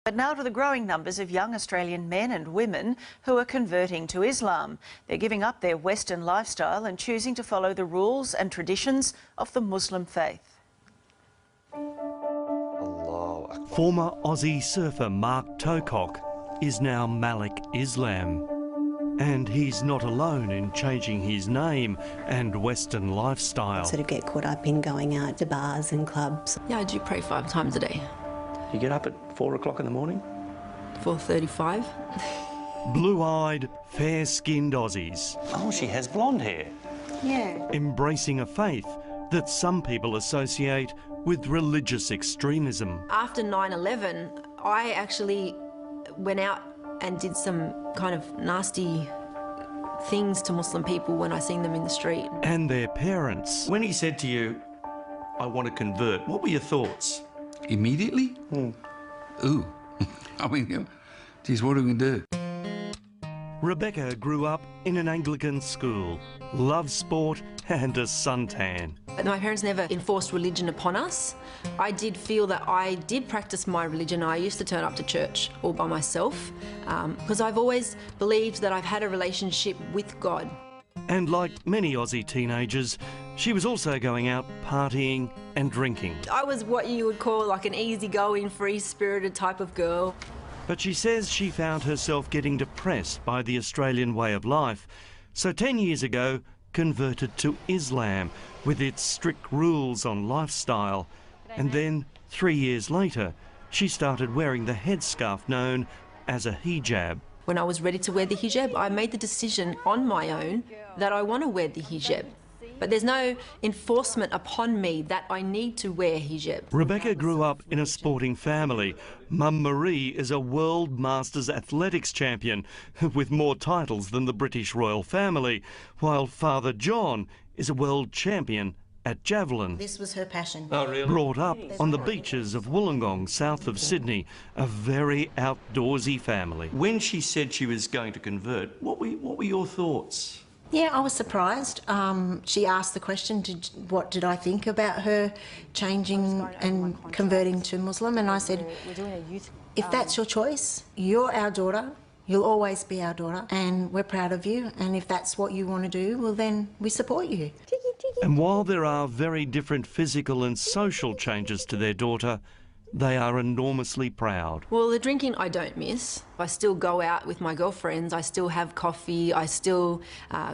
But now to the growing numbers of young Australian men and women who are converting to Islam. They're giving up their Western lifestyle and choosing to follow the rules and traditions of the Muslim faith. Former Aussie surfer Mark Tocock is now Malik Islam. And he's not alone in changing his name and Western lifestyle. Sort of get caught up in going out to bars and clubs. Yeah, I do pray 5 times a day. You get up at 4 o'clock in the morning? 4:35. Blue-eyed, fair-skinned Aussies. Oh, she has blonde hair. Yeah. Embracing a faith that some people associate with religious extremism. After 9/11, I actually went out and did some kind of nasty things to Muslim people when I seen them in the street. And their parents. When he said to you, I want to convert, what were your thoughts? Immediately? Ooh. I mean, geez, what are we going to do? Rebecca grew up in an Anglican school, loved sport and a suntan. But my parents never enforced religion upon us. I did feel that I did practice my religion. I used to turn up to church all by myself because I've always believed that I've had a relationship with God. And like many Aussie teenagers, she was also going out partying and drinking. I was what you would call like an easygoing, free-spirited type of girl. But she says she found herself getting depressed by the Australian way of life, so 10 years ago converted to Islam with its strict rules on lifestyle. And then 3 years later, she started wearing the headscarf known as a hijab. When I was ready to wear the hijab, I made the decision on my own that I want to wear the hijab. But there's no enforcement upon me that I need to wear hijab. Rebecca grew up in a sporting family. Mum Marie is a World Masters athletics champion with more titles than the British royal family, while Father John is a world champion at javelin. This was her passion. Oh, really? Brought up on the beaches of Wollongong, south of Sydney, a very outdoorsy family. When she said she was going to convert, what were your thoughts? Yeah, I was surprised. She asked the question, what did I think about her changing and converting to Muslim? And I said, if that's your choice, you're our daughter, you'll always be our daughter, and we're proud of you. And if that's what you want to do, well, then we support you. And while there are very different physical and social changes to their daughter, they are enormously proud. Well, the drinking I don't miss. I still go out with my girlfriends, I still have coffee, I still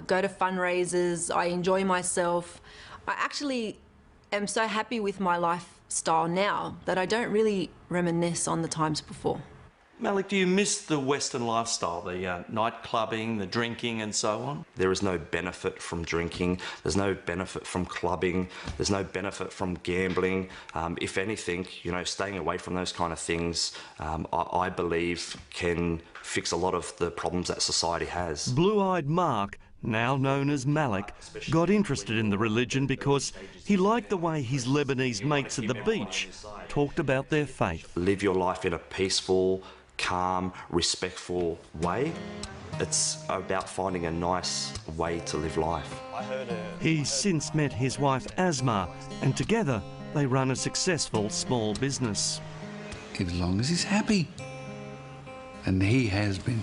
go to fundraisers, I enjoy myself. I actually am so happy with my lifestyle now that I don't really reminisce on the times before. Malik, do you miss the Western lifestyle, the night clubbing, the drinking and so on? There is no benefit from drinking, there's no benefit from clubbing, there's no benefit from gambling. If anything, you know, staying away from those kind of things, I believe can fix a lot of the problems that society has. Blue-eyed Mark, now known as Malik, got interested in the religion because he liked the way his Lebanese mates at the beach talked about their faith. Live your life in a peaceful, calm, respectful way. It's about finding a nice way to live life. He's since met his wife Asma, and together they run a successful small business. As long as he's happy. And he has been.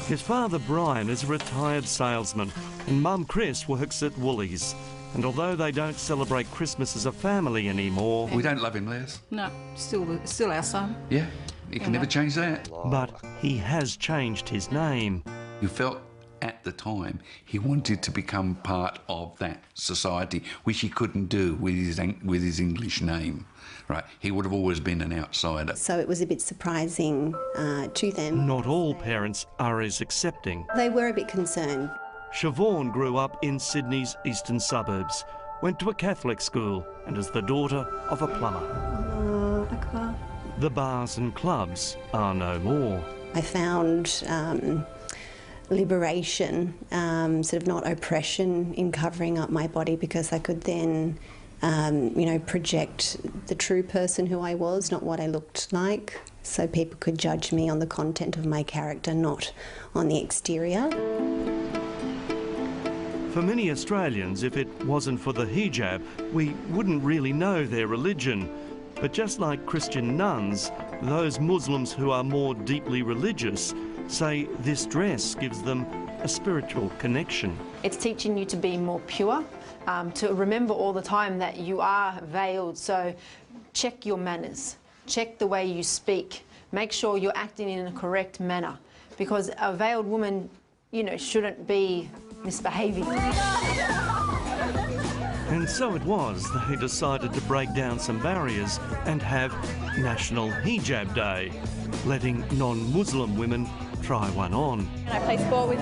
His father Brian is a retired salesman and Mum Chris works at Woolies. And although they don't celebrate Christmas as a family anymore... We don't love him, Les. No, still our son. Yeah, you can never change that. But he has changed his name. You felt at the time he wanted to become part of that society, which he couldn't do with his English name. Right, he would have always been an outsider. So it was a bit surprising to them. Not all parents are as accepting. They were a bit concerned. Siobhan grew up in Sydney's eastern suburbs, went to a Catholic school and is the daughter of a plumber. The bars and clubs are no more. I found liberation, sort of not oppression in covering up my body, because I could then you know, project the true person who I was, not what I looked like, so people could judge me on the content of my character, not on the exterior. For many Australians, if it wasn't for the hijab, we wouldn't really know their religion. But just like Christian nuns, those Muslims who are more deeply religious say this dress gives them a spiritual connection. It's teaching you to be more pure, to remember all the time that you are veiled, so check your manners, check the way you speak, make sure you're acting in a correct manner, because a veiled woman, you know, shouldn't be misbehaving. And so it was they decided to break down some barriers and have National Hijab Day, letting non-Muslim women try one on. I play sport with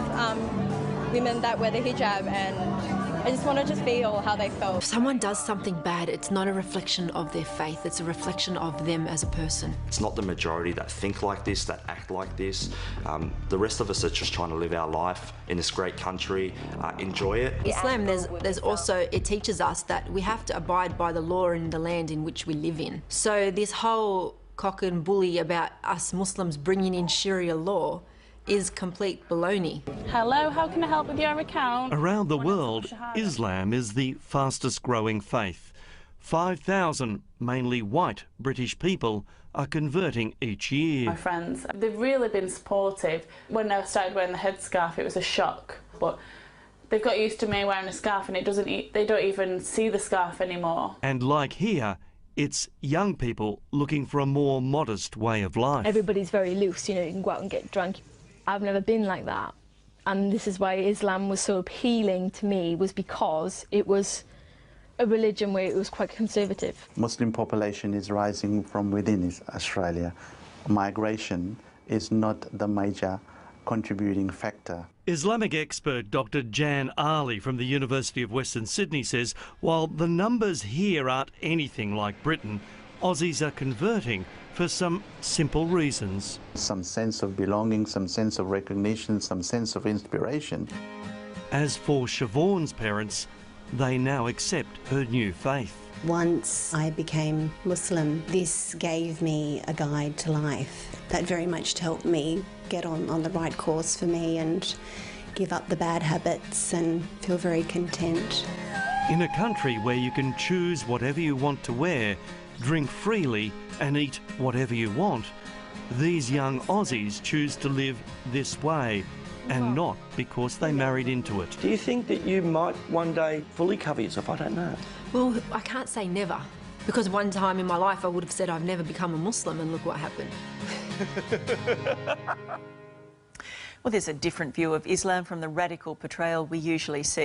women that wear the hijab, and I just wanted to feel how they felt. If someone does something bad, it's not a reflection of their faith, it's a reflection of them as a person. It's not the majority that think like this, that act like this. The rest of us are just trying to live our life in this great country, enjoy it. Islam, there's also, it teaches us that we have to abide by the law in the land in which we live in. So this whole cock and bully about us Muslims bringing in Sharia law is complete baloney. Hello, how can I help with your account? Around the world, Islam is the fastest growing faith. 5,000, mainly white British people, are converting each year. My friends, they've really been supportive. When I started wearing the headscarf, it was a shock, but they've got used to me wearing a scarf, and they don't even see the scarf anymore. And like here, it's young people looking for a more modest way of life. Everybody's very loose, you know, you can go out and get drunk. I've never been like that, and this is why Islam was so appealing to me, was because it was a religion where it was quite conservative. Muslim population is rising from within Australia. Migration is not the major contributing factor. Islamic expert Dr. Jan Ali from the University of Western Sydney says while the numbers here aren't anything like Britain, Aussies are converting for some simple reasons. Some sense of belonging, some sense of recognition, some sense of inspiration. As for Siobhan's parents, they now accept her new faith. Once I became Muslim, this gave me a guide to life that very much helped me get on the right course for me and give up the bad habits and feel very content. In a country where you can choose whatever you want to wear, drink freely and eat whatever you want, these young Aussies choose to live this way, and not because they married into it. Do you think that you might one day fully cover yourself? I don't know. Well, I can't say never, because one time in my life I would have said I've never become a Muslim, and look what happened. Well, there's a different view of Islam from the radical portrayal we usually see.